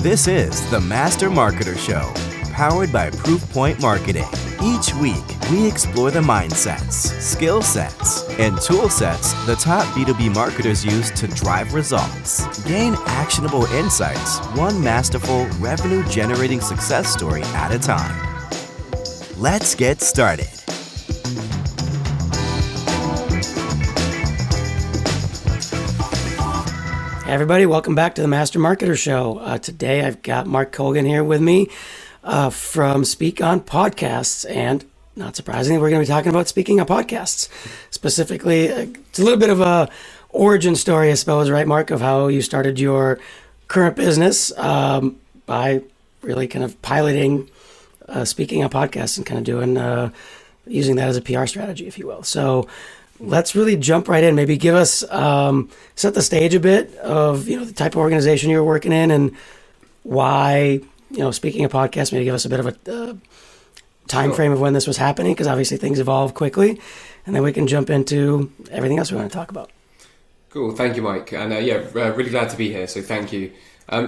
This is the Master Marketer Show, powered by Proofpoint Marketing. Each week, we explore the mindsets, skill sets, and tool sets the top B2B marketers use to drive results. Gain actionable insights, one masterful, revenue-generating success story at a time. Let's get started. Hey everybody, welcome back to the Master Marketer Show. Today I've got Mark Colgan here with me from Speak on Podcasts, and not surprisingly, we're going to be talking about speaking on podcasts. Specifically, it's a little bit of a origin story, I suppose, right, Mark, of how you started your current business by really kind of piloting speaking on podcasts and kind of doing using that as a PR strategy, if you will. So let's really jump right in. Maybe give us, set the stage a bit of, the type of organization you're working in and why, speaking of podcasts, maybe give us a bit of a time frame of when this was happening, because obviously things evolve quickly, and then we can jump into everything else we want to talk about. Cool. Thank you, Mike. And really glad to be here. So thank you.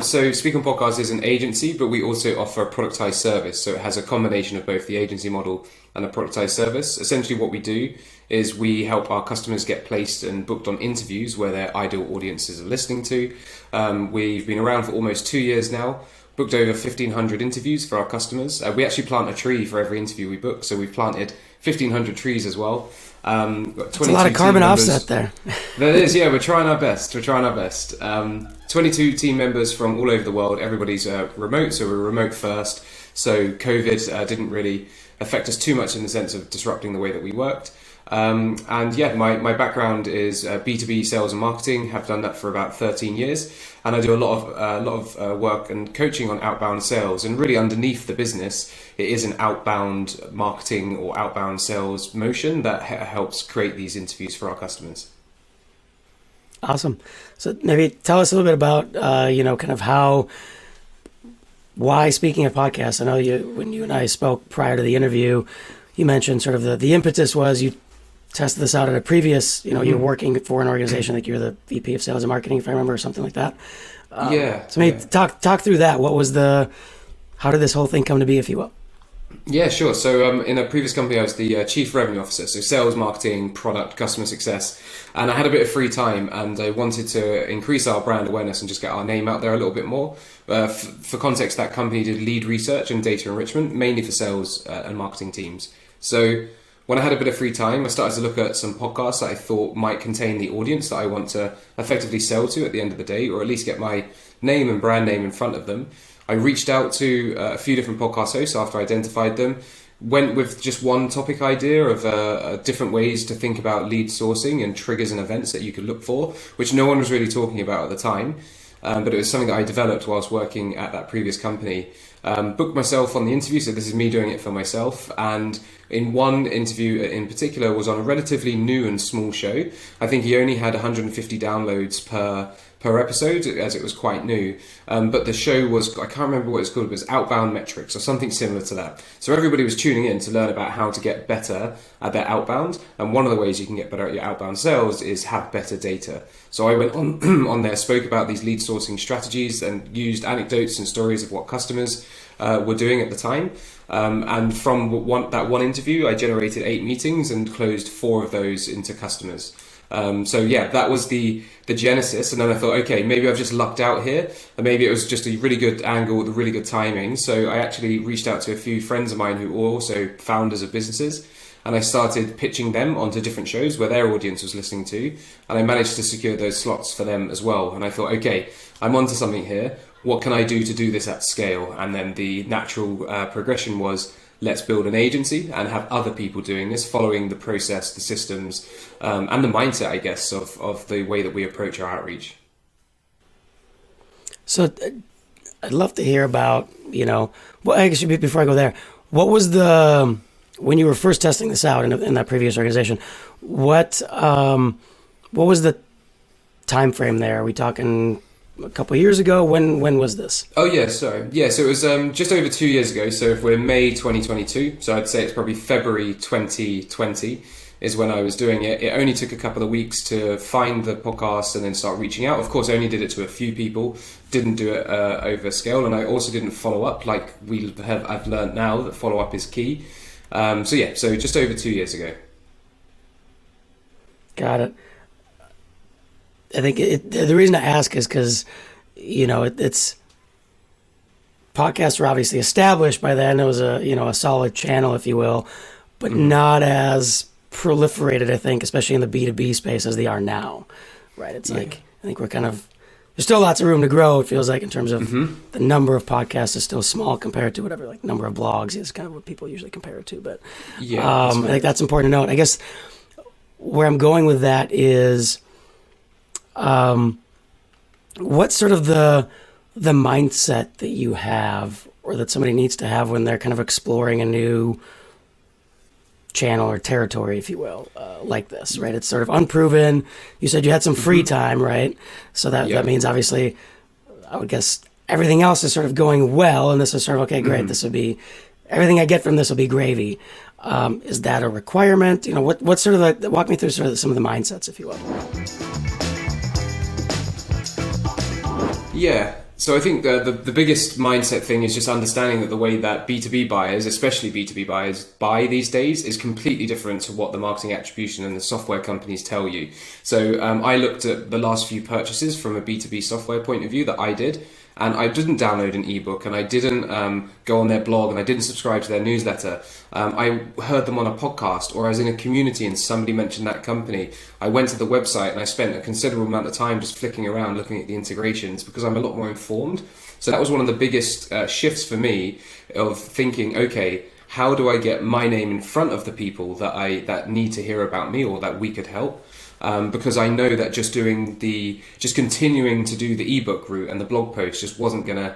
So Speak on Podcasts is an agency, but we also offer a productized service. So it has a combination of both the agency model and a productized service. Essentially what we do is we help our customers get placed and booked on interviews where their ideal audiences are listening to. We've been around for almost 2 years now, booked over 1,500 interviews for our customers. We actually plant a tree for every interview we book, so we've planted 1,500 trees as well. It's a lot of carbon offset there. That is, yeah, we're trying our best. 22 team members from all over the world. Everybody's remote, so we're remote first. So COVID didn't really affect us too much in the sense of disrupting the way that we worked. My background is B2B sales and marketing. Have done that for about 13 years, and I do a lot of work and coaching on outbound sales. And really, underneath the business, it is an outbound marketing or outbound sales motion that helps create these interviews for our customers. Awesome. So maybe tell us a little bit about kind of why speaking of podcasts. I know when you and I spoke prior to the interview, you mentioned sort of the impetus was you tested this out at a previous, you're working for an organization, like you're the VP of sales and marketing, if I remember, or something like that. So maybe talk through that. How did this whole thing come to be, if you will? Yeah, sure. So in a previous company, I was the chief revenue officer, so sales, marketing, product, customer success. And I had a bit of free time and I wanted to increase our brand awareness and just get our name out there a little bit more. For context, that company did lead research and data enrichment, mainly for sales and marketing teams. So when I had a bit of free time, I started to look at some podcasts that I thought might contain the audience that I want to effectively sell to at the end of the day, or at least get my name and brand name in front of them. I reached out to a few different podcast hosts after I identified them, went with just one topic idea of different ways to think about lead sourcing and triggers and events that you could look for, which no one was really talking about at the time. But it was something that I developed whilst working at that previous company. Booked myself on the interview, so this is me doing it for myself. And in one interview in particular was on a relatively new and small show. I think he only had 150 downloads per episode, as it was quite new. But the show was, I can't remember what it's called, it was Outbound Metrics or something similar to that. So everybody was tuning in to learn about how to get better at their outbound. And one of the ways you can get better at your outbound sales is have better data. So I went on there, spoke about these lead sourcing strategies and used anecdotes and stories of what customers were doing at the time. And from that one interview, I generated 8 meetings and closed 4 of those into customers. That was the genesis. And then I thought, okay, maybe I've just lucked out here, and maybe it was just a really good angle with a really good timing. So I actually reached out to a few friends of mine who were also founders of businesses, and I started pitching them onto different shows where their audience was listening to, and I managed to secure those slots for them as well. And I thought, okay, I'm onto something here. What can I do to do this at scale? And then the natural progression was, let's build an agency and have other people doing this, following the process, the systems, and the mindset, I guess, of the way that we approach our outreach. So I'd love to hear about, I guess before I go there, what was when you were first testing this out in that previous organization, what was the time frame there? Are we talking a couple of years ago? When was this? Oh yeah, sorry. Yeah, so it was just over 2 years ago. So if we're May 2022, so I'd say it's probably February 2020. is when I was doing it. It only took a couple of weeks to find the podcast and then start reaching out. Of course, I only did it to a few people, didn't do it over scale, and I also didn't follow up like I've learned now that follow up is key. So just over 2 years ago. Got it. I think the reason I ask is because, it's podcasts were obviously established by then. It was a solid channel, if you will, but not as proliferated, I think, especially in the B2B space as they are now, right? It's like, I think we're there's still lots of room to grow, it feels like, in terms of the number of podcasts is still small compared to whatever, like number of blogs is kind of what people usually compare it to. But I think that's important to note. I guess where I'm going with that is what's sort of the mindset that you have or that somebody needs to have when they're kind of exploring a new channel or territory, if you will, like this, right? It's sort of unproven. You said you had some free time, right? So that means obviously, I would guess everything else is sort of going well, and this is sort of, okay, great, this would be, everything I get from this will be gravy. Is that a requirement? What's sort of walk me through sort of some of the mindsets, if you will. Yeah. So I think the biggest mindset thing is just understanding that the way that B2B buyers, especially B2B buyers, buy these days is completely different to what the marketing attribution and the software companies tell you. So I looked at the last few purchases from a B2B software point of view that I did, and I didn't download an ebook, and I didn't go on their blog, and I didn't subscribe to their newsletter. I heard them on a podcast, or I was in a community and somebody mentioned that company. I went to the website and I spent a considerable amount of time just flicking around looking at the integrations because I'm a lot more informed. So that was one of the biggest shifts for me of thinking, okay, how do I get my name in front of the people that need to hear about me or that we could help? Because I know that just continuing to do the ebook route and the blog post just wasn't gonna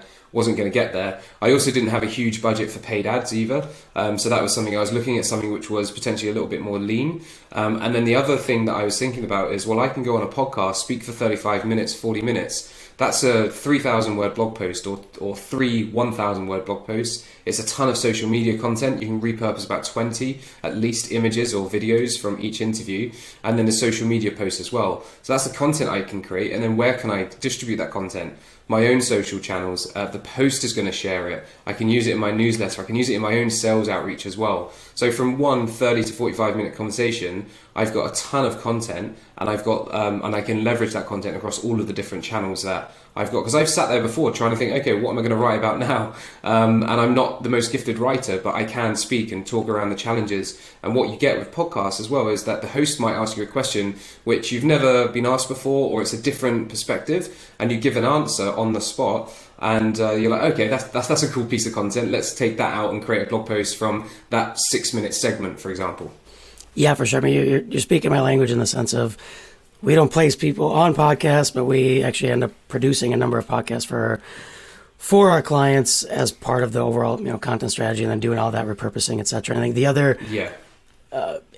get there. I also didn't have a huge budget for paid ads either, so that was something I was looking at, something which was potentially a little bit more lean. And then the other thing that I was thinking about is, well, I can go on a podcast, speak for 35 minutes, 40 minutes. That's a 3,000 word blog post or 1,000 word blog posts. It's a ton of social media content. You can repurpose about 20 at least images or videos from each interview, and then the social media post as well. So that's the content I can create, and then where can I distribute that content? My own social channels. The post is going to share it. I can use it in my newsletter. I can use it in my own sales outreach as well. So from one 30 to 45 minute conversation, I've got a ton of content, and I've got and I can leverage that content across all of the different channels that I've got. Because I've sat there before trying to think, okay, what am I going to write about now? And I'm not the most gifted writer, but I can speak and talk around the challenges. And what you get with podcasts as well is that the host might ask you a question which you've never been asked before, or it's a different perspective, and you give an answer on the spot. And you're like, okay, that's a cool piece of content. Let's take that out and create a blog post from that 6-minute segment, for example. Yeah, for sure. I mean, you're speaking my language in the sense of we don't place people on podcasts, but we actually end up producing a number of podcasts for our clients as part of the overall content strategy, and then doing all that repurposing, et cetera. And I think the other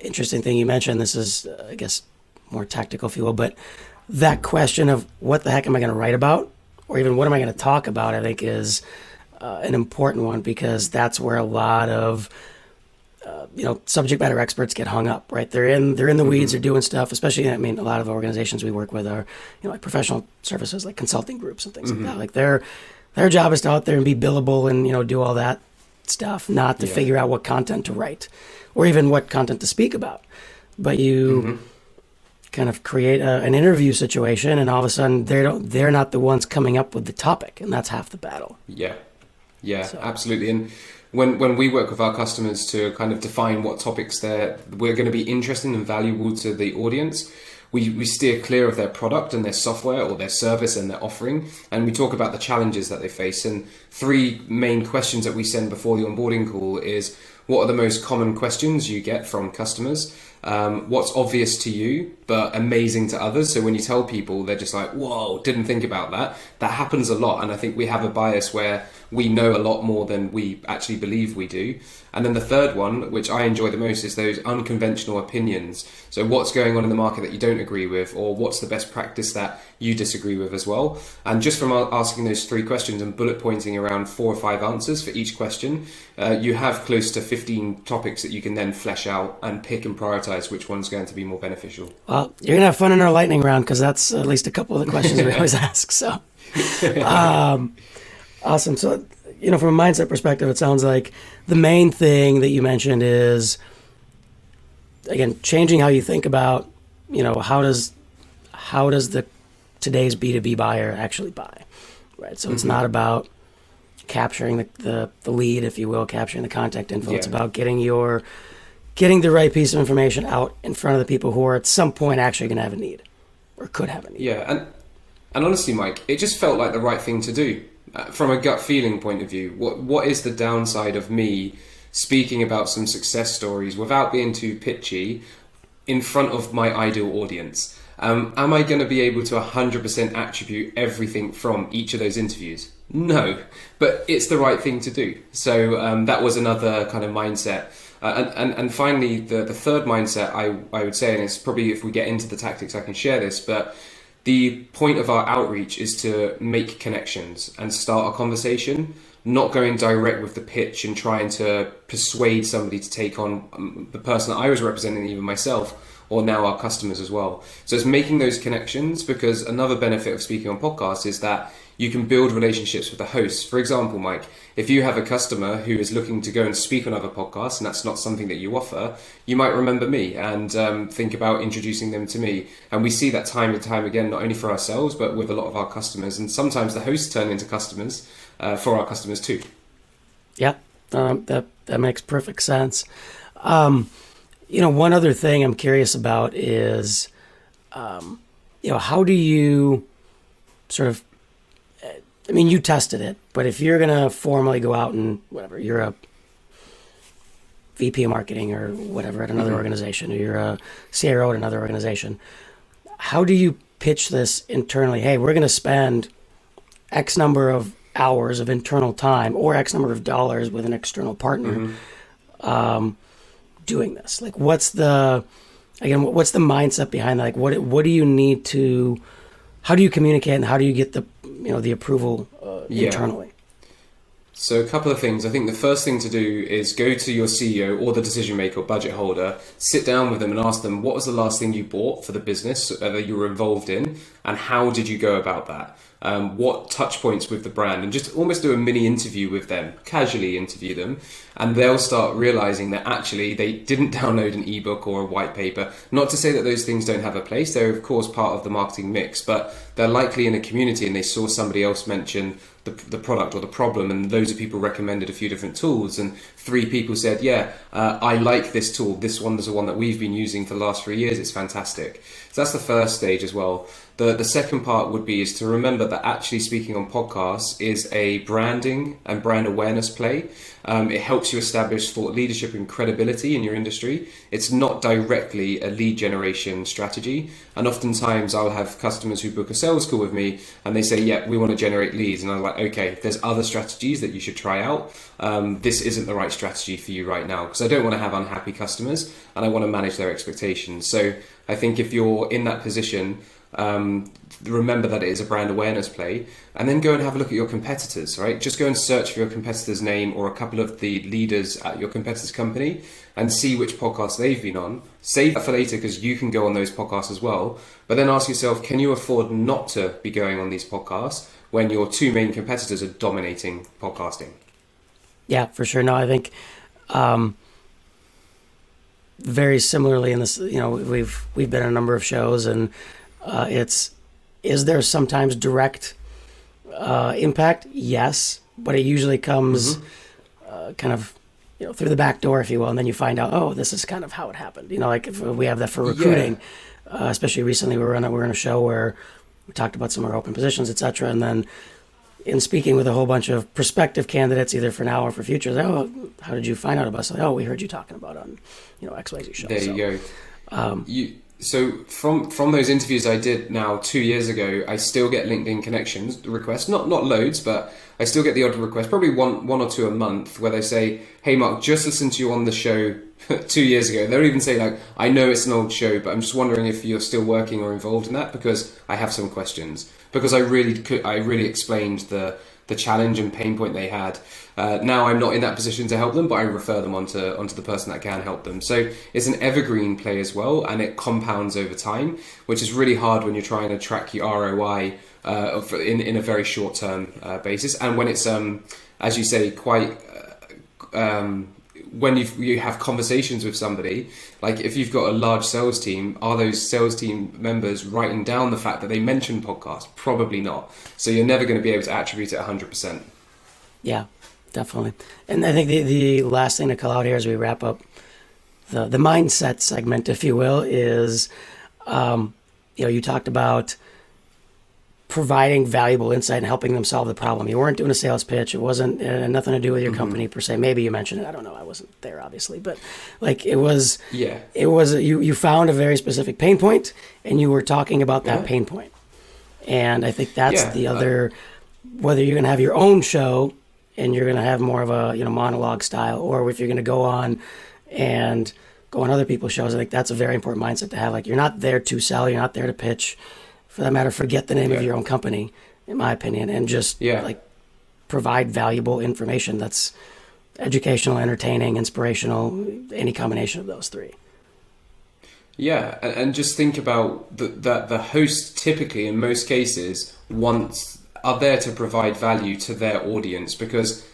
interesting thing you mentioned, this is, I guess, more tactical, if you will, but that question of what the heck am I going to write about, or even what am I going to talk about, I think is an important one, because that's where a lot of subject matter experts get hung up, right? They're in the weeds, they're doing stuff, especially, I mean, a lot of organizations we work with are, like professional services, like consulting groups and things like that. Like their job is to out there and be billable and, do all that stuff, not to figure out what content to write or even what content to speak about. But you kind of create an interview situation, and all of a sudden they're not the ones coming up with the topic, and that's half the battle. Yeah, absolutely. And when we work with our customers to kind of define what topics we're going to be interesting and valuable to the audience, we steer clear of their product and their software or their service and their offering, and we talk about the challenges that they face. And 3 main questions that we send before the onboarding call is, what are the most common questions you get from customers? What's obvious to you but amazing to others? So when you tell people, they're just like, whoa, didn't think about that. That happens a lot, and I think we have a bias where we know a lot more than we actually believe we do. And then the third one, which I enjoy the most, is those unconventional opinions. So what's going on in the market that you don't agree with, or what's the best practice that you disagree with as well? And just from asking those 3 questions and bullet pointing around 4 or 5 answers for each question, you have close to 15 topics that you can then flesh out and pick and prioritize prioritize which one's going to be more beneficial. Well, you're gonna have fun in our lightning round because that's at least a couple of the questions we always ask. So, awesome. So, from a mindset perspective, it sounds like the main thing that you mentioned is, again, changing how you think about, how does the today's B2B buyer actually buy, right? So it's not about capturing the lead, if you will, capturing the contact info. Yeah. It's about getting the right piece of information out in front of the people who are at some point actually going to have a need or could have a need. Yeah, and honestly, Mike, it just felt like the right thing to do. From a gut feeling point of view, what is the downside of me speaking about some success stories without being too pitchy in front of my ideal audience? Am I going to be able to 100% attribute everything from each of those interviews? No, but it's the right thing to do. So that was another kind of mindset. And finally, the third mindset, I would say, and it's probably, if we get into the tactics, I can share this, but the point of our outreach is to make connections and start a conversation, not going direct with the pitch and trying to persuade somebody to take on the person that I was representing, even myself, or now our customers as well. So it's making those connections, because another benefit of speaking on podcasts is that you can build relationships with the hosts. For example, Mike, if you have a customer who is looking to go and speak on other podcasts and that's not something that you offer, you might remember me and think about introducing them to me. And we see that time and time again, not only for ourselves, but with a lot of our customers. And sometimes the hosts turn into customers for our customers too. Yeah, that makes perfect sense. One other thing I'm curious about is, how do you sort of, you tested it, but if you're going to formally go out and whatever, you're a VP of marketing or whatever at another organization, or you're a CRO at another organization, how do you pitch this internally? Hey, we're going to spend X number of hours of internal time or X number of dollars with an external partner doing this. Like, what's the mindset behind that? Like, what do you need to, how do you communicate and how do you get the approval internally? So a couple of things. I think the first thing to do is go to your CEO or the decision maker or budget holder, sit down with them and ask them, what was the last thing you bought for the business that you were involved in, and how did you go about that? What touch points with the brand, and just almost do a mini interview with them, casually interview them, and they'll start realizing that actually they didn't download an ebook or a white paper. Not to say that those things don't have a place, they're of course part of the marketing mix, but they're likely in a community and they saw somebody else mention the product or the problem, and loads of people recommended a few different tools, and 3 people said, I like this tool, this one is the one that we've been using for the last 3 years, it's fantastic. So that's the first stage as well. The second part would be is to remember that actually speaking on podcasts is a branding and brand awareness play. It helps you establish thought leadership and credibility in your industry. It's not directly a lead generation strategy. And oftentimes I'll have customers who book a sales call with me and they say, we want to generate leads. And I'm like, okay, there's other strategies that you should try out. This isn't the right strategy for you right now, because I don't want to have unhappy customers and I want to manage their expectations. So I think if you're in that position, remember that it is a brand awareness play, and then go and have a look at your competitors, right? Just go and search for your competitor's name or a couple of the leaders at your competitor's company and see which podcasts they've been on. Save that for later because you can go on those podcasts as well. But then ask yourself, can you afford not to be going on these podcasts when your 2 main competitors are dominating podcasting? Yeah, for sure. No, I think very similarly in this, we've been on a number of shows, and is there sometimes direct impact? Yes, but it usually comes kind of through the back door, if you will, and then you find out, this is kind of how it happened. Like if we have that for recruiting, especially recently, we were in a show where we talked about some of our open positions, etc., and then in speaking with a whole bunch of prospective candidates, either for now or for future, how did you find out about us? Like, we heard you talking about on XYZ show. There you go. So from those interviews I did now 2 years ago, I still get LinkedIn connections requests, not loads, but I still get the odd request, probably one or two a month, where they say, hey Mark, just listened to you on the show 2 years ago. They'll even say like, I know it's an old show, but I'm just wondering if you're still working or involved in that, because I have some questions. Because I really explained the the challenge and pain point they had. Now I'm not in that position to help them, but I refer them onto the person that can help them. So it's an evergreen play as well, and it compounds over time, which is really hard when you're trying to track your ROI in a very short term basis. And when it's, as you say, quite... when you have conversations with somebody, like if you've got a large sales team, are those sales team members writing down the fact that they mentioned podcasts? Probably not. So you're never going to be able to attribute it 100%. Yeah, definitely. And I think the last thing to call out here as we wrap up the mindset segment, if you will, is, you talked about providing valuable insight and helping them solve the problem. You weren't doing a sales pitch. It wasn't nothing to do with your company per se. Maybe you mentioned it. I don't know. I wasn't there, obviously, but like it was you found a very specific pain point and you were talking about that pain point. And I think that's the other, whether you're going to have your own show and you're going to have more of a, monologue style, or if you're going to go on other people's shows, I think that's a very important mindset to have. Like, you're not there to sell. You're not there to pitch. For that matter, forget the name of your own company, in my opinion, and just provide valuable information that's educational, entertaining, inspirational, any combination of those three. Yeah, and just think about that the host typically, in most cases, are there to provide value to their audience, because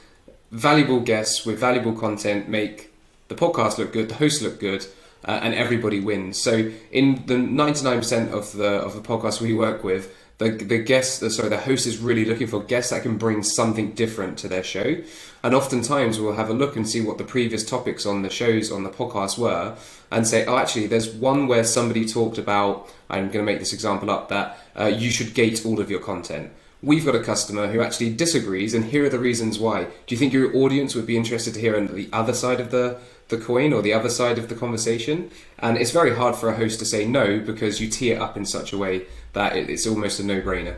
valuable guests with valuable content make the podcast look good, the host look good, and everybody wins. So in the 99% of the podcasts we work with, the host is really looking for guests that can bring something different to their show. And oftentimes we'll have a look and see what the previous topics on the shows, on the podcast were, and say, oh, actually, there's one where somebody talked about, I'm going to make this example up, that you should gate all of your content. We've got a customer who actually disagrees, and here are the reasons why. Do you think your audience would be interested to hear the other side of the coin, or the other side of the conversation? And it's very hard for a host to say no, because you tee it up in such a way that it's almost a no-brainer.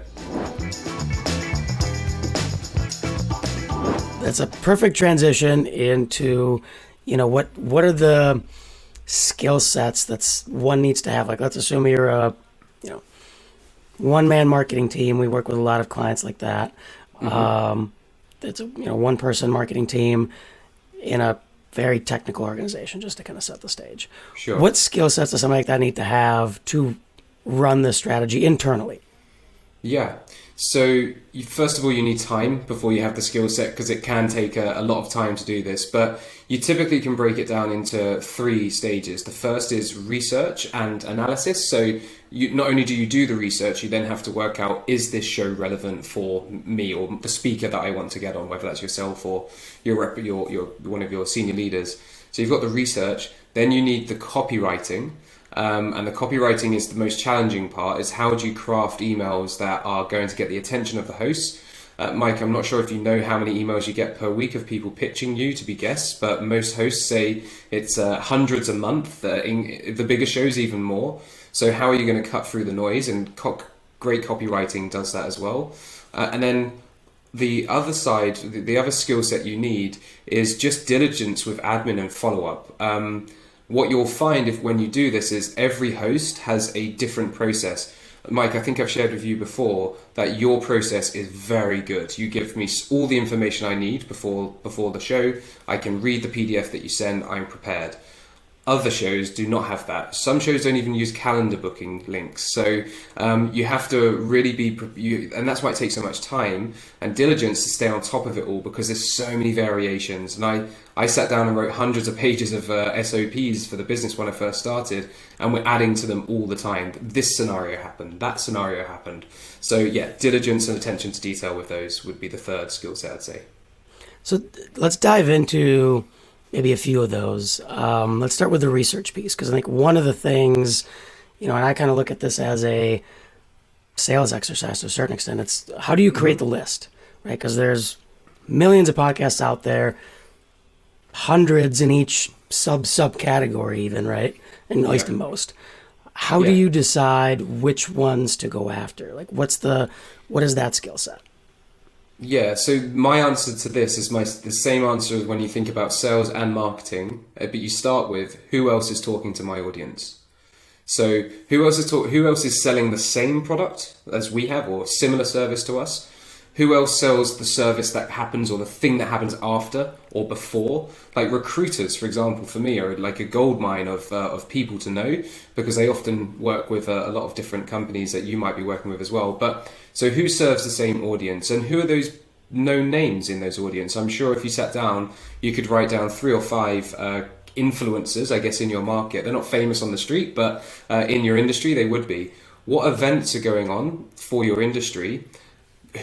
That's a perfect transition into, what are the skill sets that one needs to have? Like, let's assume you're a, one-man marketing team. We work with a lot of clients like that. It's a one-person marketing team in a very technical organization, just to kind of set the stage. Sure. What skill sets does somebody like that need to have to run this strategy internally? Yeah. So first of all, you need time before you have the skill set, because it can take a lot of time to do this. But you typically can break it down into 3 stages. The first is research and analysis. So not only do you do the research, you then have to work out, is this show relevant for me or the speaker that I want to get on, whether that's yourself or your one of your senior leaders. So you've got the research, then you need the copywriting. And the copywriting is the most challenging part, is how do you craft emails that are going to get the attention of the host. Mike, I'm not sure if you know how many emails you get per week of people pitching you to be guests, but most hosts say it's hundreds a month, in the bigger shows even more. So how are you going to cut through the noise? And great copywriting does that as well. And then the other side, the other skill set you need is just diligence with admin and follow-up. What you'll find when you do this is every host has a different process. Mike, I think I've shared with you before that your process is very good. You give me all the information I need before the show. I can read the PDF that you send. I'm prepared. Other shows do not have that. Some shows don't even use calendar booking links. So you have to really and that's why it takes so much time and diligence to stay on top of it all, because there's so many variations. And I sat down and wrote hundreds of pages of SOPs for the business when I first started, and we're adding to them all the time. This scenario happened, that scenario happened. So yeah, diligence and attention to detail with those would be the third skill set, I'd say. So let's dive into maybe a few of those. Let's start with the research piece, because I think one of the things, and I kind of look at this as a sales exercise to a certain extent. It's how do you create the list, right? Because there's millions of podcasts out there, hundreds in each subcategory even, right? And at least in most. How do you decide which ones to go after? Like, what is that skill set? Yeah, so my answer to this is the same answer as when you think about sales and marketing, but you start with who else is talking to my audience. So who else is selling the same product as we have or similar service to us? Who else sells the service that happens or the thing that happens after or before? Like recruiters, for example, for me are like a goldmine of people to know, because they often work with a lot of different companies that you might be working with as well. But so who serves the same audience, and who are those known names in those audience? I'm sure if you sat down, you could write down 3 or 5 influencers, I guess, in your market. They're not famous on the street, but in your industry, they would be. What events are going on for your industry?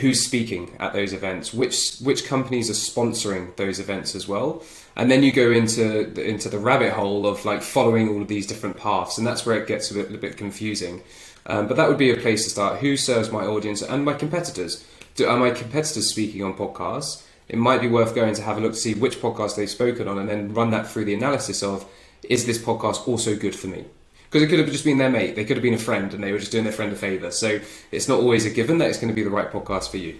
Who's speaking at those events? Which companies are sponsoring those events as well? And then you go into the rabbit hole of like following all of these different paths, and that's where it gets a bit confusing. But that would be a place to start. Who serves my audience and my competitors? Are my competitors speaking on podcasts? It might be worth going to have a look to see which podcast they've spoken on, and then run that through the analysis of, is this podcast also good for me? Because it could have just been their mate, they could have been a friend, and they were just doing their friend a favour. So it's not always a given that it's going to be the right podcast for you.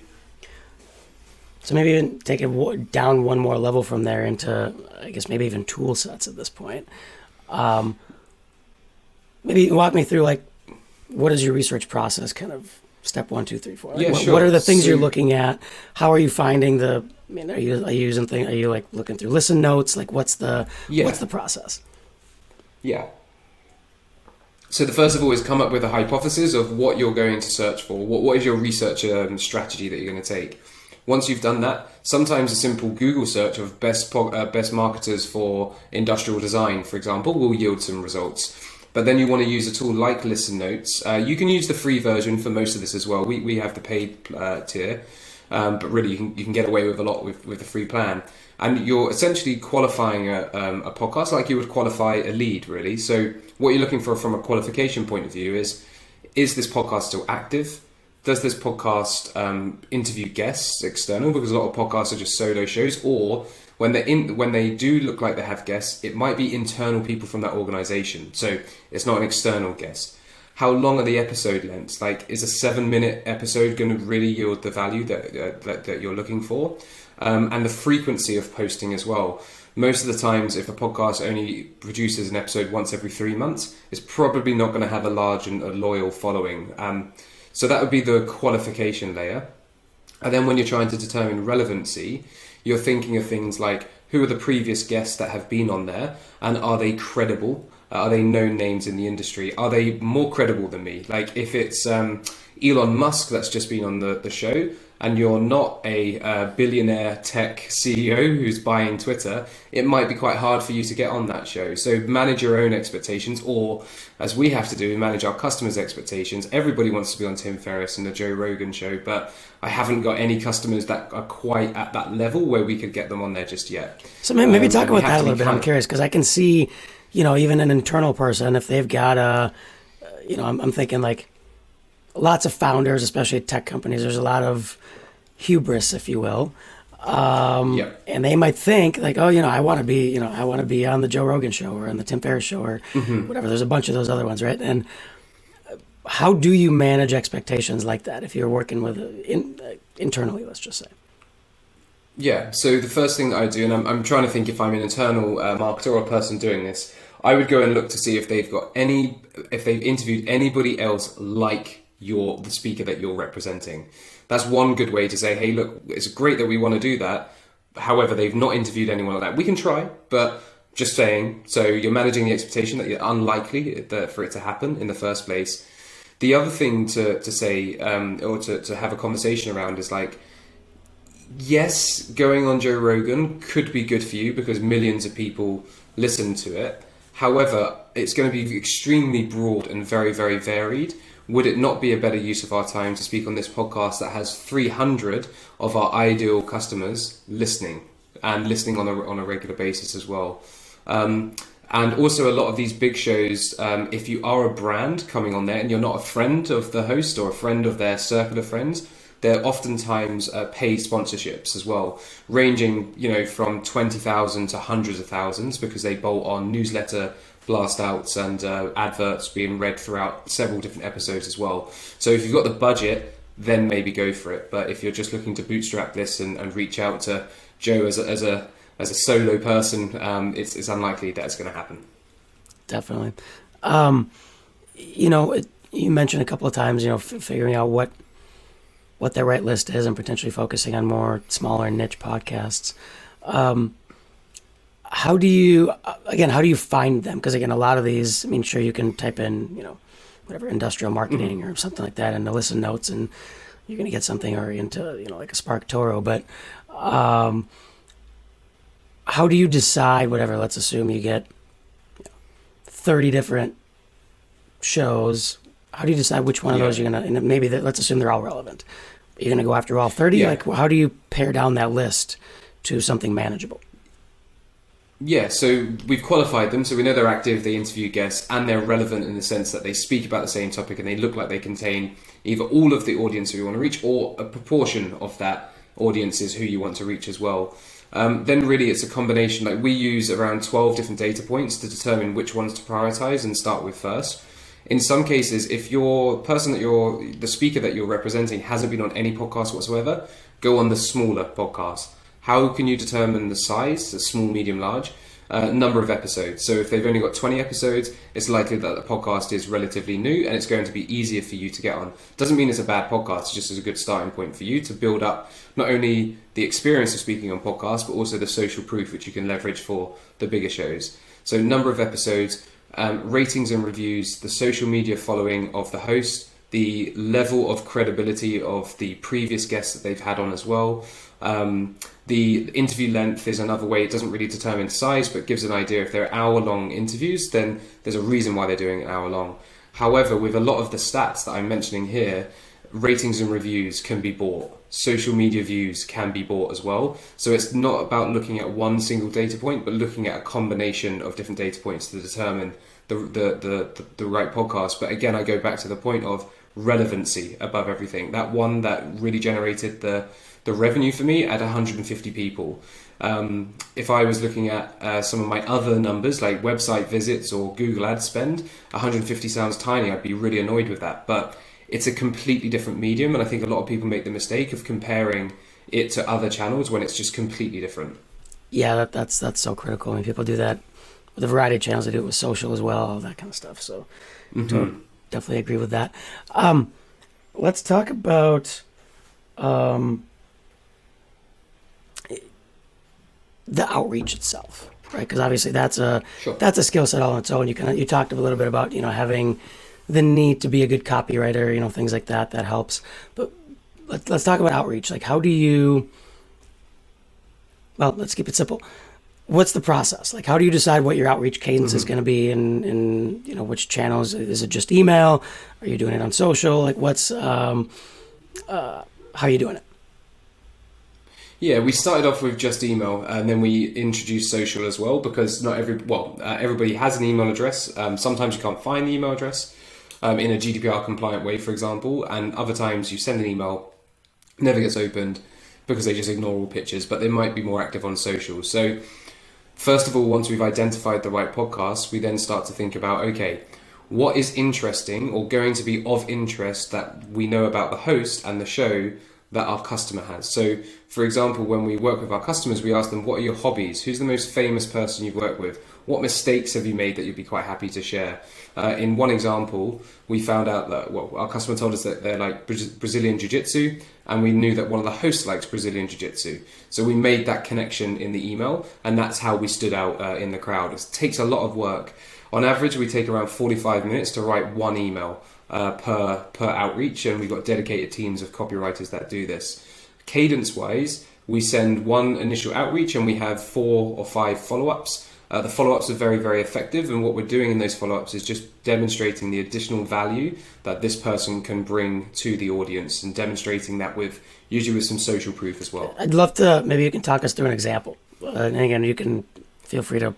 So maybe even take it down one more level from there into, I guess, maybe even tool sets at this point. Maybe walk me through, like, what is your research process, kind of step 1, 2, 3, 4? Like, Sure. What are the things you're looking at? How are you finding are you using things? Are you like looking through listen notes? Like, what's the process? Yeah. So the first of all is come up with a hypothesis of what you're going to search for. What is your research strategy that you're going to take? Once you've done that, sometimes a simple Google search of best marketers for industrial design, for example, will yield some results. But then you want to use a tool like Listen Notes. You can use the free version for most of this as well. We have the paid tier, but really you can get away with a lot with the free plan. And you're essentially qualifying a podcast like you would qualify a lead, really. So what you're looking for from a qualification point of view is this podcast still active? Does this podcast interview guests external? Because a lot of podcasts are just solo shows. Or when they do look like they have guests, it might be internal people from that organization. So it's not an external guest. How long are the episode lengths? Like, is a 7-minute episode going to really yield the value that you're looking for? And the frequency of posting as well. Most of the times, if a podcast only produces an episode once every 3 months, it's probably not going to have a large and a loyal following. So that would be the qualification layer. And then when you're trying to determine relevancy, you're thinking of things like, who are the previous guests that have been on there, and are they credible? Are they known names in the industry? Are they more credible than me? Like, if it's Elon Musk that's just been on the show, and you're not a billionaire tech CEO who's buying Twitter, it might be quite hard for you to get on that show. So manage your own expectations, or as we have to do, manage our customers' expectations. Everybody wants to be on Tim Ferriss and the Joe Rogan show, but I haven't got any customers that are quite at that level where we could get them on there just yet. So maybe talk about that a little bit. I'm curious, because I can see, even an internal person, if they've got I'm thinking like lots of founders, especially tech companies, there's a lot of hubris, if you will. And they might think like, I want to be on the Joe Rogan show or on the Tim Ferriss show or whatever. There's a bunch of those other ones, right? And how do you manage expectations like that if you're working with internally, let's just say? Yeah, so the first thing that I do, and I'm trying to think if I'm an internal marketer or a person doing this, I would go and look to see if they've interviewed anybody else like the speaker that you're representing. That's one good way to say, hey, look, it's great that we want to do that. However, they've not interviewed anyone like that. We can try, but just saying. So you're managing the expectation that you're unlikely for it to happen in the first place. The other thing to say, or to have a conversation around is like, yes, going on Joe Rogan could be good for you because millions of people listen to it. However, it's going to be extremely broad and very, very varied. Would it not be a better use of our time to speak on this podcast that has 300 of our ideal customers listening on a regular basis as well? And also a lot of these big shows, if you are a brand coming on there and you're not a friend of the host or a friend of their circle of friends, they're oftentimes paid sponsorships as well, ranging from 20,000 to hundreds of thousands, because they bolt on newsletter blast outs and adverts being read throughout several different episodes as well. So if you've got the budget, then maybe go for it. But if you're just looking to bootstrap this and reach out to Joe as a solo person, it's unlikely that it's going to happen. Definitely. You mentioned a couple of times, figuring out what their right list is and potentially focusing on more smaller niche podcasts. How do you find them? Because again, a lot of these, I mean, sure, you can type in, whatever, industrial marketing or something like that into listen notes, and you're going to get something, or into, like a Spark Toro. But how do you decide, whatever, let's assume you get 30 different shows. How do you decide which one of those you're going to, and maybe let's assume they're all relevant. You're going to go after all 30? Yeah. Like, how do you pare down that list to something manageable? Yeah, so we've qualified them, so we know they're active, they interview guests, and they're relevant in the sense that they speak about the same topic and they look like they contain either all of the audience who you want to reach or a proportion of that audience is who you want to reach as well. Then really it's a combination, like we use around 12 different data points to determine which ones to prioritize and start with first. In some cases, if the speaker that you're representing hasn't been on any podcast whatsoever, go on the smaller podcast. How can you determine the size, the small, medium, large? Number of episodes. So if they've only got 20 episodes, it's likely that the podcast is relatively new and it's going to be easier for you to get on. Doesn't mean it's a bad podcast, it's just a good starting point for you to build up not only the experience of speaking on podcasts, but also the social proof which you can leverage for the bigger shows. So number of episodes, ratings and reviews, the social media following of the host, the level of credibility of the previous guests that they've had on as well. The interview length is another way. It doesn't really determine size, but gives an idea. If they're hour-long interviews, then there's a reason why they're doing an hour-long. However, with a lot of the stats that I'm mentioning here, ratings and reviews can be bought. Social media views can be bought as well. So it's not about looking at one single data point, but looking at a combination of different data points to determine the right podcast. But again, I go back to the point of relevancy above everything. That one that really generated the revenue for me at 150 people. If I was looking at some of my other numbers like website visits or Google ad spend, 150 sounds tiny. I'd be really annoyed with that. But it's a completely different medium, and I think a lot of people make the mistake of comparing it to other channels when it's just completely different. Yeah, that's so critical. I mean, people do that with a variety of channels. They do it with social as well, all that kind of stuff. So definitely agree with that. Let's talk about the outreach itself, right? Because obviously that's a skill set all on its own. You talked a little bit about having the need to be a good copywriter, things like that. That helps. But let's talk about outreach. Like, how do you? Well, let's keep it simple. What's the process? Like, how do you decide what your outreach cadence is going to be, and which channels? Is it just email? Are you doing it on social? Like, what's how are you doing it? Yeah, we started off with just email, and then we introduced social as well, because everybody has an email address. Sometimes you can't find the email address in a GDPR compliant way, for example, and other times you send an email, never gets opened because they just ignore all pictures, but they might be more active on social. So first of all, once we've identified the right podcast, we then start to think about, okay, what is interesting or going to be of interest that we know about the host and the show that our customer has. So, for example, when we work with our customers, we ask them, what are your hobbies? Who's the most famous person you've worked with? What mistakes have you made that you'd be quite happy to share? In one example, we found out that, our customer told us that they like Brazilian Jiu-Jitsu, and we knew that one of the hosts likes Brazilian Jiu-Jitsu. So we made that connection in the email, and that's how we stood out in the crowd. It takes a lot of work. On average, we take around 45 minutes to write one email per outreach, and we've got dedicated teams of copywriters that do this. Cadence-wise, we send one initial outreach and we have 4 or 5 follow-ups. The follow-ups are very, very effective, and what we're doing in those follow-ups is just demonstrating the additional value that this person can bring to the audience, and demonstrating that usually with some social proof as well. I'd love to, maybe you can talk us through an example. And again, you can feel free to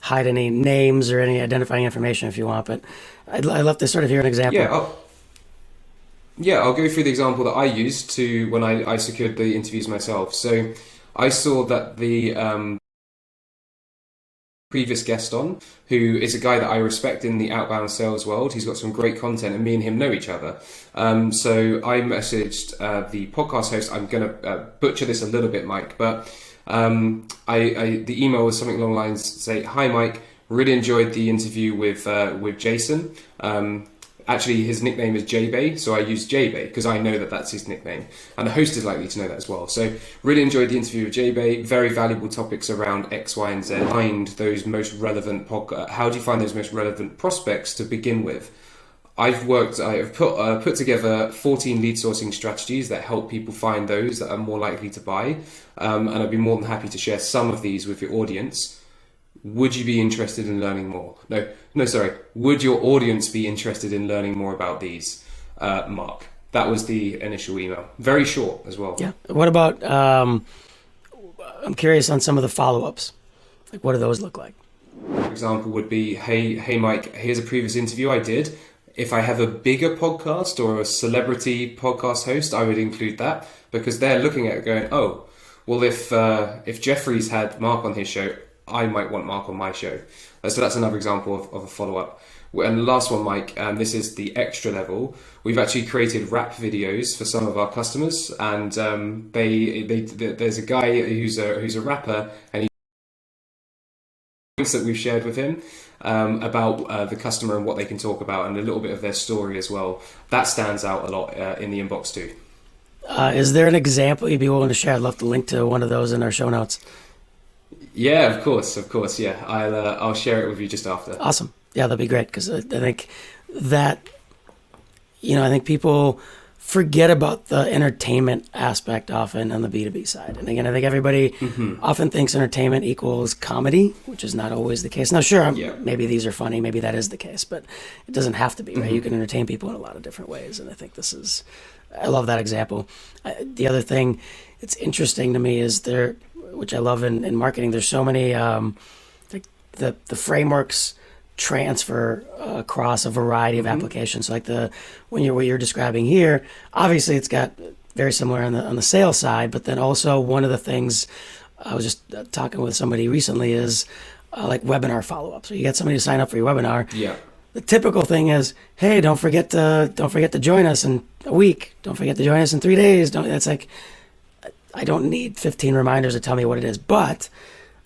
hide any names or any identifying information if you want, but I'd love to sort of hear an example. I'll go through the example that I used when I secured the interviews myself. So I saw that the previous guest on, who is a guy that I respect in the outbound sales world. He's got some great content, and me and him know each other. So I messaged the podcast host. I'm going to butcher this a little bit, Mike, but the email was something along the lines say, "Hi Mike, really enjoyed the interview with Jason. actually his nickname is J-Bay, so I use J-Bay because I know that that's his nickname, and the host is likely to know that as well. So really enjoyed the interview with J-Bay. Very valuable topics around X, Y, and Z. Find those most relevant how do you find those most relevant prospects to begin with? I've put together 14 lead sourcing strategies that help people find those that are more likely to buy, and I'd be more than happy to share some of these with your audience. Would you be interested in learning more? Sorry. Would your audience be interested in learning more about these, Mark? That was the initial email. Very short as well. Yeah. What about, I'm curious on some of the follow-ups. Like, what do those look like? For example, would be, hey, Mike, here's a previous interview I did. If I have a bigger podcast or a celebrity podcast host, I would include that, because they're looking at it going, oh, well, if Jeffrey's had Mark on his show, I might want Mark on my show. So that's another example of a follow-up. And the last one, Mike, this is the extra level. We've actually created rap videos for some of our customers, and there's a guy who's a rapper, and that we've shared with him about the customer and what they can talk about, and a little bit of their story as well. That stands out a lot in the inbox too. Is there an example you'd be willing to share? I'd love to link to one of those in our show notes. Yeah, of course. Yeah, I'll share it with you just after. Awesome. Yeah, that'd be great, because I think that, I think people forget about the entertainment aspect often on the B2B side. And again, I think everybody often thinks entertainment equals comedy, which is not always the case. Now, sure, maybe these are funny, maybe that is the case, but it doesn't have to be, right? You can entertain people in a lot of different ways, and I think I love that example. The other thing that's interesting to me is which I love in marketing, there's so many, like the frameworks transfer across a variety of applications. So like what you're describing here, obviously it's got very similar on the sales side, but then also one of the things I was just talking with somebody recently is like webinar follow-up. So you get somebody to sign up for your webinar. Yeah. The typical thing is, hey, don't forget to join us in a week. Don't forget to join us in 3 days. It's like, I don't need 15 reminders to tell me what it is. But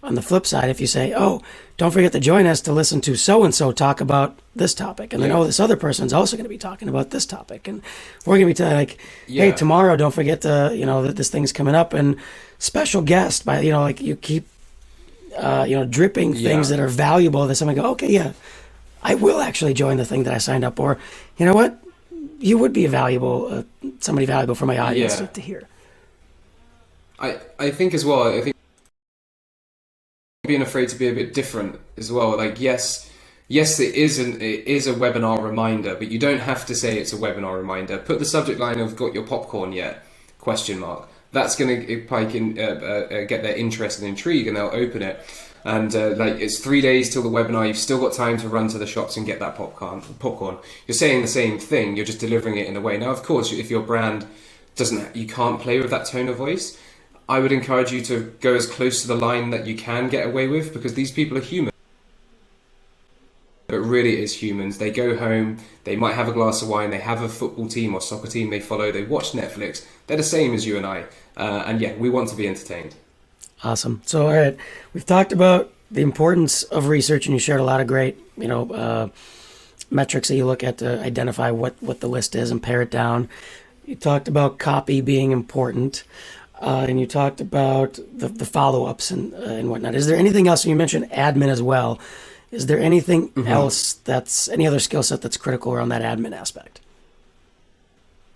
on the flip side, if you say, oh, don't forget to join us to listen to so-and-so talk about this topic. And then, this other person's also going to be talking about this topic. And we're going to be telling, like, hey, tomorrow, don't forget to, that this thing's coming up. And special guest by, like you keep, dripping things that are valuable that someone go, okay, I will actually join the thing that I signed up for. You know what? You would be somebody valuable for my audience to hear. I think as well, being afraid to be a bit different as well. Like, yes, it is a webinar reminder, but you don't have to say it's a webinar reminder. Put the subject line of "Got your popcorn yet?" ? That's going to get their interest and intrigue, and they'll open it. And it's 3 days till the webinar. You've still got time to run to the shops and get that popcorn. You're saying the same thing. You're just delivering it in a way. Now, of course, if your brand you can't play with that tone of voice, I would encourage you to go as close to the line that you can get away with, because these people are human. But really, it is humans. They go home, they might have a glass of wine, they have a football team or soccer team they follow, they watch Netflix. They're the same as you and I. We want to be entertained. Awesome. So, all right, we've talked about the importance of research, and you shared a lot of great, metrics that you look at to identify what the list is and pare it down. You talked about copy being important. And you talked about the follow-ups and whatnot. Is there anything else? You mentioned admin as well. Is there anything else any other skill set that's critical around that admin aspect?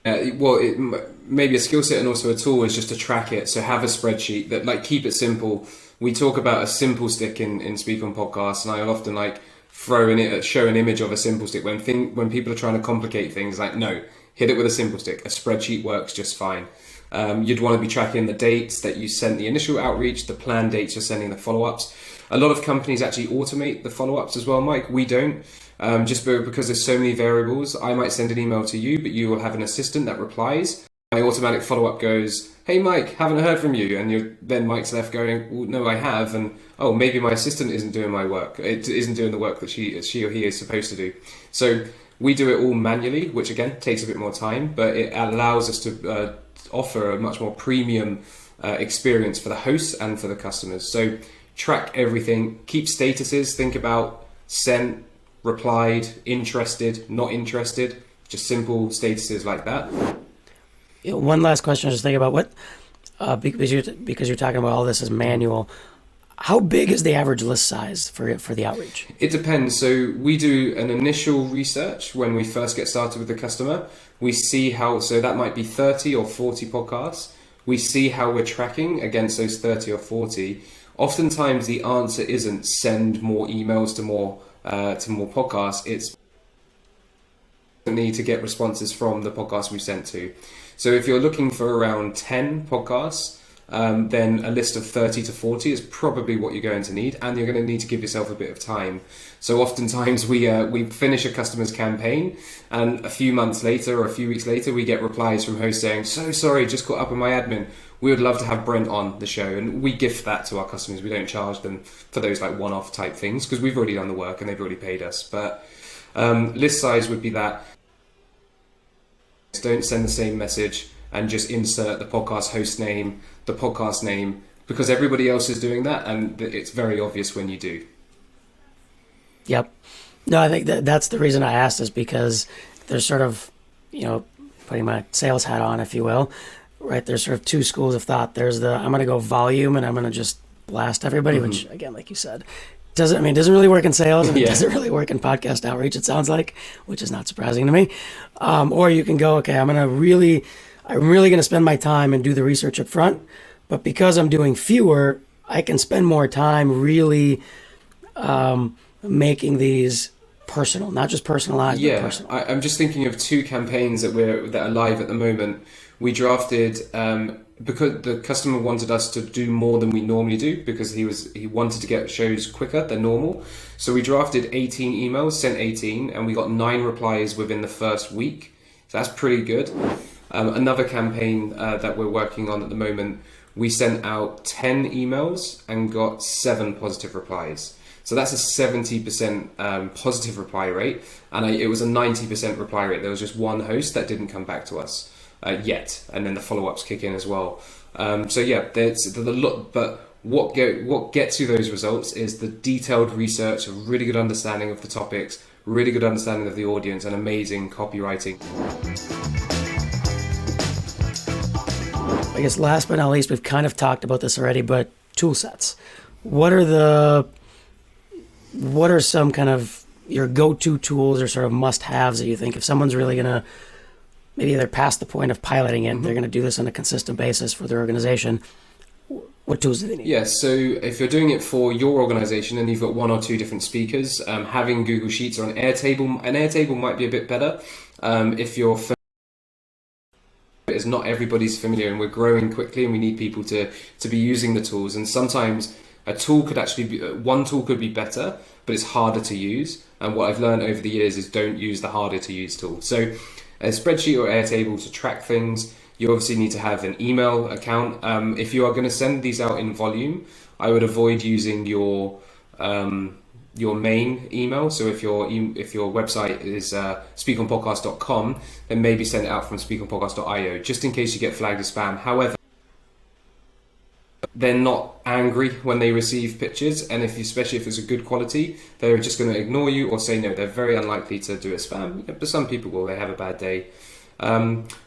Maybe a skill set and also a tool is just to track it. So have a spreadsheet that keep it simple. We talk about a simple stick in Speak on Podcasts, and I'll often show an image of a simple stick when people are trying to complicate things. No, hit it with a simple stick. A spreadsheet works just fine. You'd want to be tracking the dates that you sent the initial outreach, the planned dates you're sending the follow-ups. A lot of companies actually automate the follow-ups as well, Mike. We don't, just because there's so many variables. I might send an email to you, but you will have an assistant that replies. My automatic follow-up goes, hey, Mike, haven't heard from you. And then Mike's left going, well, no, I have. And, maybe my assistant isn't doing my work. It isn't doing the work that she or he is supposed to do. So we do it all manually, which, again, takes a bit more time, but it allows us to offer a much more premium experience for the hosts and for the customers. So track everything, keep statuses, think about sent, replied, interested, not interested, just simple statuses like that. One last question, I was just thinking about what, because you're talking about all this as manual, how big is the average list size for the outreach? It depends. So we do an initial research when we first get started with the customer. We see so that might be 30 or 40 podcasts. We see how we're tracking against those 30 or 40. Oftentimes the answer isn't send more emails to more podcasts. It's need to get responses from the podcasts we sent to. So if you're looking for around 10 podcasts, then a list of 30 to 40 is probably what you're going to need, and you're going to need to give yourself a bit of time. So oftentimes we finish a customer's campaign, and a few months later or a few weeks later we get replies from hosts saying, so sorry, just caught up with my admin, we would love to have Brent on the show. And we gift that to our customers. We don't charge them for those like one-off type things because we've already done the work and they've already paid us. But list size would be that. Don't send the same message and just insert the podcast host name, the podcast name, because everybody else is doing that, and it's very obvious when you do. Yep. No, I think that's the reason I asked, is because there's sort of, putting my sales hat on, if you will, right? There's sort of two schools of thought. There's I'm going to go volume and I'm going to just blast everybody, which again, like you said, doesn't really work in sales, and it doesn't really work in podcast outreach, it sounds like, which is not surprising to me. Or you can go, okay, I'm really going to spend my time and do the research up front, but because I'm doing fewer, I can spend more time really making these personal, not just personalized, but personal. I'm just thinking of two campaigns that are live at the moment. We drafted because the customer wanted us to do more than we normally do, because he wanted to get shows quicker than normal. So we drafted 18 emails, sent 18, and we got 9 replies within the first week. So that's pretty good. Another campaign that we're working on at the moment, we sent out 10 emails and got 7 positive replies. So that's a 70% positive reply rate, and it was a 90% reply rate. There was just one host that didn't come back to us yet, and then the follow-ups kick in as well. So yeah, there's a lot, but what gets you those results is the detailed research, a really good understanding of the topics, really good understanding of the audience, and amazing copywriting. I guess last but not least, we've kind of talked about this already, but tool sets. What are some kind of your go-to tools or sort of must-haves that you think if someone's really going to, maybe they're past the point of piloting it, they're going to do this on a consistent basis for their organization, what tools do they need? Yeah, so if you're doing it for your organization and you've got 1 or 2 different speakers, having Google Sheets or an Airtable might be a bit better. If you're not everybody's familiar, and we're growing quickly and we need people to be using the tools, and sometimes one tool could be better, but it's harder to use. And what I've learned over the years is don't use the harder to use tool. So a spreadsheet or Airtable to track things, you obviously need to have an email account. If you are going to send these out in volume, I would avoid using your main email. So if your website is speakonpodcast.com, then maybe send it out from speakonpodcast.io, just in case you get flagged as spam. However, they're not angry when they receive pitches, and especially if it's a good quality, they're just going to ignore you or say no. They're very unlikely to do a spam, but some people will. They have a bad day.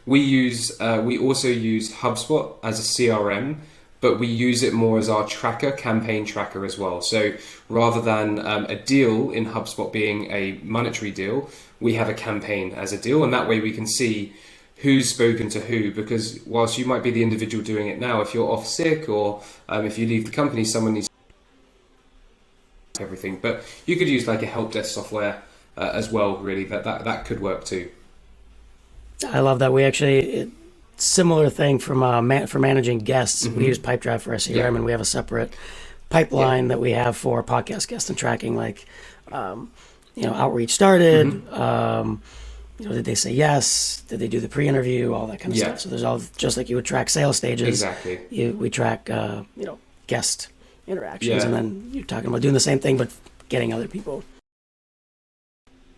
We also use HubSpot as a CRM, but we use it more as our campaign tracker as well. So rather than a deal in HubSpot being a monetary deal, we have a campaign as a deal, and that way we can see who's spoken to who, because whilst you might be the individual doing it now, if you're off sick or if you leave the company, someone needs everything. But you could use like a help desk software as well, really. That could work too. I love that. We actually, similar thing for managing guests. We use Pipedrive for our CRM, and we have a separate pipeline that we have for podcast guests and tracking, like, outreach started, did they say yes? Did they do the pre-interview? All that kind of stuff. So there's all, just like you would track sales stages. Exactly. We track, guest interactions, and then you're talking about doing the same thing, but getting other people.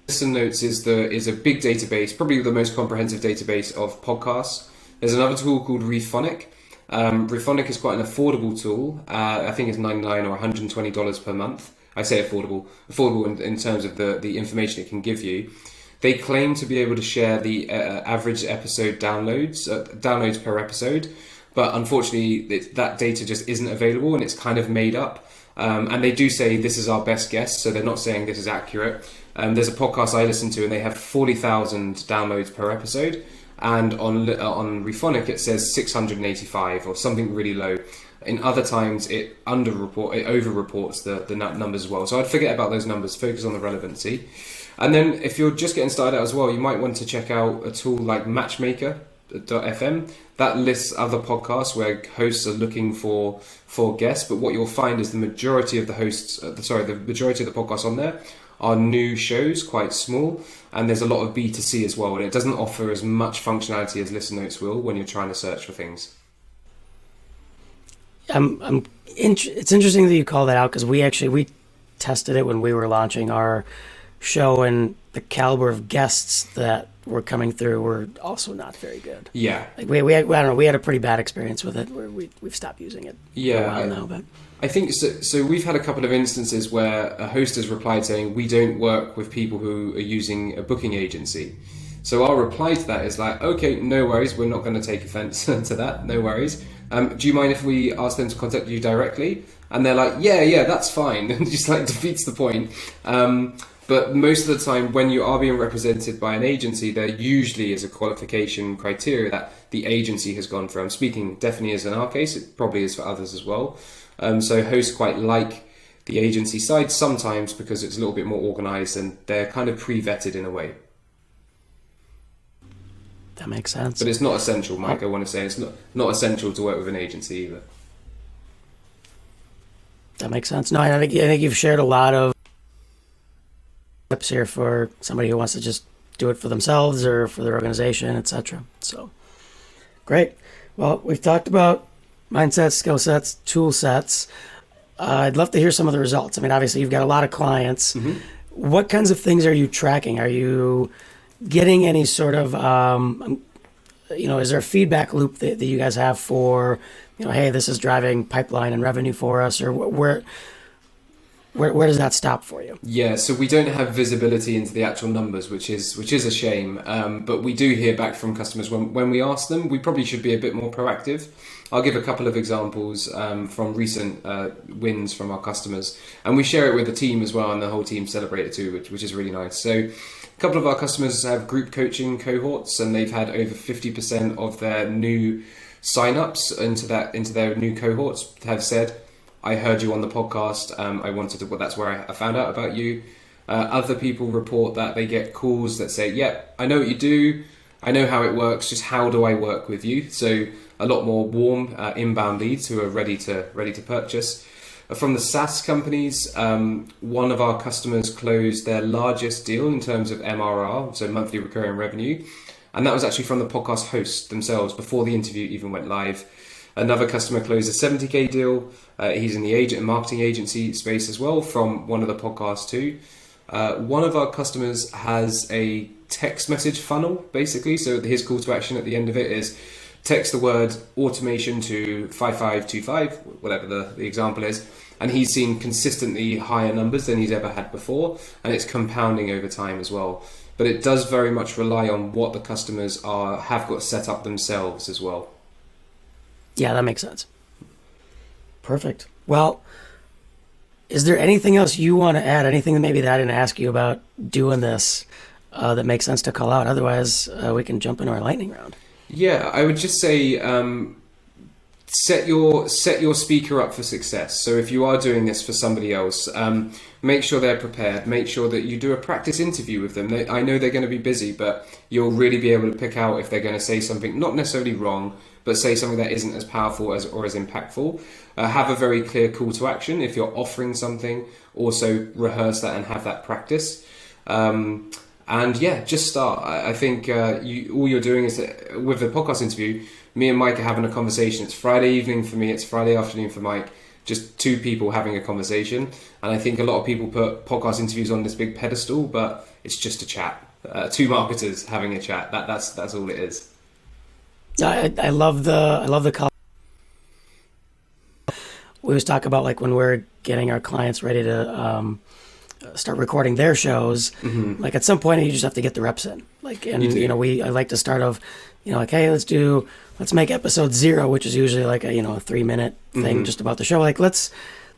Listen Notes is a big database, probably the most comprehensive database of podcasts. There's another tool called Rephonic. Rephonic is quite an affordable tool. I think it's $99 or $120 per month. I say affordable in terms of the information it can give you. They claim to be able to share the average episode downloads per episode, but unfortunately that data just isn't available, and it's kind of made up. And they do say this is our best guess, so they're not saying this is accurate. There's a podcast I listen to, and they have 40,000 downloads per episode, and on Rephonic it says 685 or something really low. In other times it over-reports the numbers as well. So I'd forget about those numbers, focus on the relevancy. And then if you're just getting started out as well, you might want to check out a tool like Matchmaker.fm. That lists other podcasts where hosts are looking for guests, but what you'll find is the majority of the podcasts on there are new shows, quite small, and there's a lot of B2C as well, and it doesn't offer as much functionality as Listen Notes will when you're trying to search for things. It's interesting that you call that out, because we tested it when we were launching our show, and the caliber of guests that were coming through were also not very good. Yeah, like we had a pretty bad experience with it where we've stopped using it. Yeah, for a while now, but I think so. So we've had a couple of instances where a host has replied saying we don't work with people who are using a booking agency. So our reply to that is like, okay, no worries, we're not going to take offense to that, no worries. Do you mind if we ask them to contact you directly? And they're like, yeah, that's fine. And just like defeats the point. But most of the time when you are being represented by an agency, there usually is a qualification criteria that the agency has gone through. I'm speaking definitely as in our case, it probably is for others as well. So hosts quite like the agency side sometimes because it's a little bit more organized and they're kind of pre-vetted in a way. That makes sense. But it's not essential, Mike. I want to say it's not essential to work with an agency either. That makes sense. No, I think you've shared a lot of tips here for somebody who wants to just do it for themselves or for their organization, etc. So, great. Well, we've talked about mindsets, skill sets, tool sets. I'd love to hear some of the results. I mean, obviously, you've got a lot of clients. Mm-hmm. What kinds of things are you tracking? Are you getting any sort of, is there a feedback loop that you guys have for, hey, this is driving pipeline and revenue for us, or where does that stop for you? Yeah, so we don't have visibility into the actual numbers, which is a shame. But we do hear back from customers when we ask them. We probably should be a bit more proactive. I'll give a couple of examples from recent wins from our customers, and we share it with the team as well, and the whole team celebrate it too, which is really nice. So a couple of our customers have group coaching cohorts, and they've had over 50% of their new sign-ups into their new cohorts have said, I heard you on the podcast, that's where I found out about you. Other people report that they get calls that say, I know what you do, I know how it works, just how do I work with you? So a lot more warm inbound leads who are ready to purchase. From the SaaS companies, one of our customers closed their largest deal in terms of MRR, so monthly recurring revenue, and that was actually from the podcast hosts themselves before the interview even went live. Another customer closed a 70k deal. He's in the agent and marketing agency space as well, from one of the podcasts too. One of our customers has a text message funnel, basically. So his call to action at the end of it is text the word automation to 5525, whatever the example is. And he's seen consistently higher numbers than he's ever had before. And it's compounding over time as well. But it does very much rely on what the customers have got set up themselves as well. Yeah, that makes sense. Perfect. Well, is there anything else you want to add? Anything that I didn't ask you about doing this that makes sense to call out? Otherwise, we can jump into our lightning round. Yeah, I would just say set your speaker up for success. So if you are doing this for somebody else, make sure they're prepared. Make sure that you do a practice interview with them. I know they're going to be busy, but you'll really be able to pick out if they're going to say something not necessarily wrong, but say something that isn't as powerful or as impactful. Have a very clear call to action. If you're offering something, also rehearse that and have that practice. Just start. I think all you're doing is with the podcast interview, me and Mike are having a conversation. It's Friday evening for me, it's Friday afternoon for Mike. Just two people having a conversation. And I think a lot of people put podcast interviews on this big pedestal, but it's just a chat. Two marketers having a chat. That's all it is. I love the call. we always talk about like when we're getting our clients ready to start recording their shows, like at some point you just have to get the reps in. Like, and I like to start off, like, hey, let's make episode 0, which is usually like a 3-minute thing just about the show. Like, let's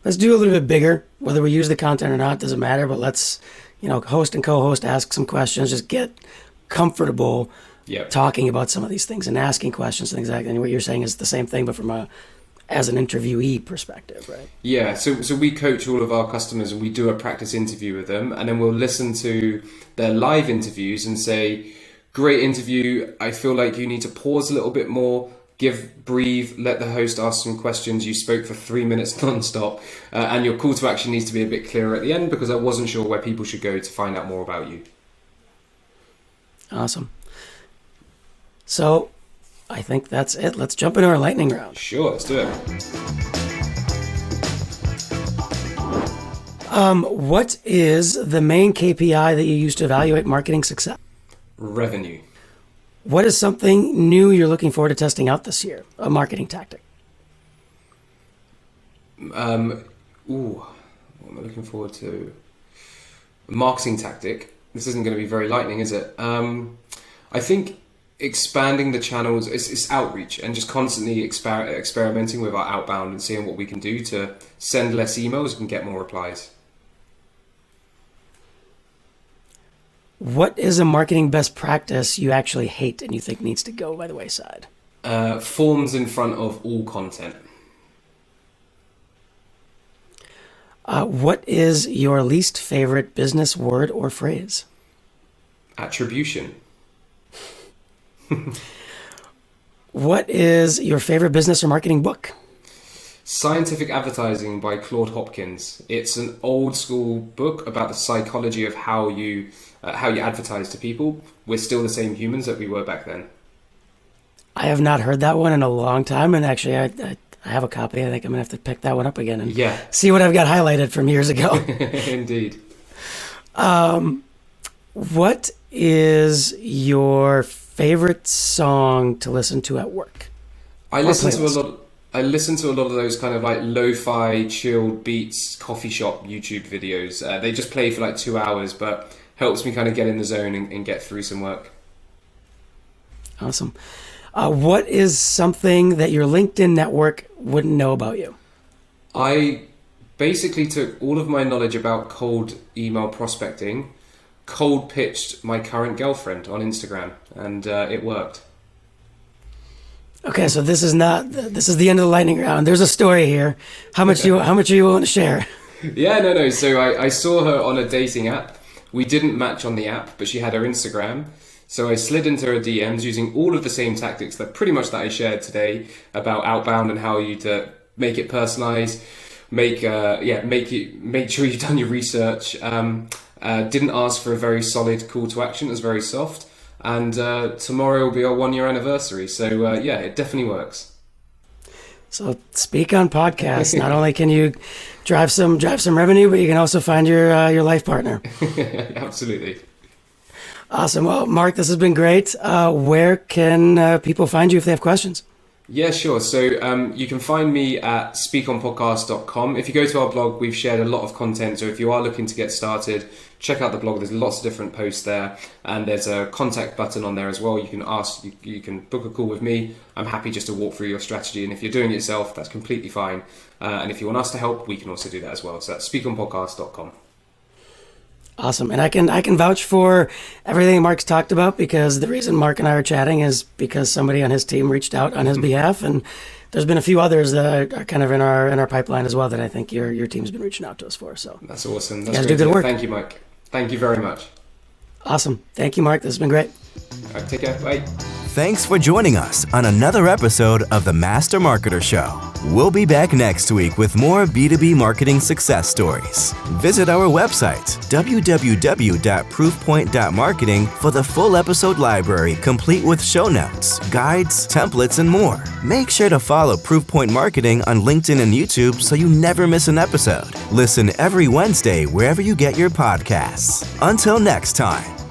do a little bit bigger. Whether we use the content or not doesn't matter, but let's, host and co-host, ask some questions, just get comfortable talking about some of these things and asking questions and things like that. And what you're saying is the same thing, but from as an interviewee perspective, right? Yeah, so we coach all of our customers and we do a practice interview with them, and then we'll listen to their live interviews and say, great interview, I feel like you need to pause a little bit more, breathe, let the host ask some questions. You spoke for 3 minutes non-stop, and your call to action needs to be a bit clearer at the end because I wasn't sure where people should go to find out more about you. Awesome. So I think that's it. Let's jump into our lightning round. Sure, let's do it. What is the main KPI that you use to evaluate marketing success? Revenue. What is something new you're looking forward to testing out this year? A marketing tactic. What am I looking forward to? A marketing tactic. This isn't going to be very lightning, is it? I think expanding the channels, it's outreach and just constantly experimenting with our outbound and seeing what we can do to send less emails and get more replies. What is a marketing best practice you actually hate and you think needs to go by the wayside? Forms in front of all content. What is your least favorite business word or phrase? Attribution. What is your favorite business or marketing book? Scientific Advertising by Claude Hopkins. It's an old school book about the psychology of how you advertise to people. We're still the same humans that we were back then. I have not heard that one in a long time, and actually I have a copy. I think I'm going to have to pick that one up again and see what I've got highlighted from years ago. Indeed. What is your favorite song to listen to at work? I listen to a lot of those kind of like lo-fi, chilled beats, coffee shop YouTube videos. They just play for like 2 hours, but helps me kind of get in the zone and get through some work. Awesome. What is something that your LinkedIn network wouldn't know about you? I basically took all of my knowledge about cold email prospecting, cold pitched my current girlfriend on Instagram, and it worked. Okay, so this is the end of the lightning round. There's a story here. How much are you willing to share? Yeah, no. So I saw her on a dating app. We didn't match on the app, but she had her Instagram. So I slid into her DMs using all of the same tactics that I shared today about outbound and how you'd make it personalized, make sure you've done your research. Didn't ask for a very solid call to action. It was very soft. And tomorrow will be our 1-year anniversary. So it definitely works. So speak on podcasts. Not only can you drive some revenue, but you can also find your life partner. Absolutely. Awesome. Well, Mark, this has been great. Where can people find you if they have questions? Yeah, sure. So you can find me at speakonpodcast.com. If you go to our blog, we've shared a lot of content. So if you are looking to get started, check out the blog. There's lots of different posts there. And there's a contact button on there as well. You can ask, you can book a call with me. I'm happy just to walk through your strategy. And if you're doing it yourself, that's completely fine. And if you want us to help, we can also do that as well. So that's speakonpodcast.com. Awesome. And I can vouch for everything Mark's talked about, because the reason Mark and I are chatting is because somebody on his team reached out on his behalf, and there's been a few others that are kind of in our pipeline as well that I think your team's been reaching out to us for. So that's awesome. That's you guys do good work. Thank you, Mike. Thank you very much. Awesome. Thank you, Mark. This has been great. All right, take care. Bye. Thanks for joining us on another episode of the Master Marketer Show. We'll be back next week with more B2B marketing success stories. Visit our website, www.proofpoint.marketing, for the full episode library complete with show notes, guides, templates, and more. Make sure to follow Proofpoint Marketing on LinkedIn and YouTube so you never miss an episode. Listen every Wednesday wherever you get your podcasts. Until next time.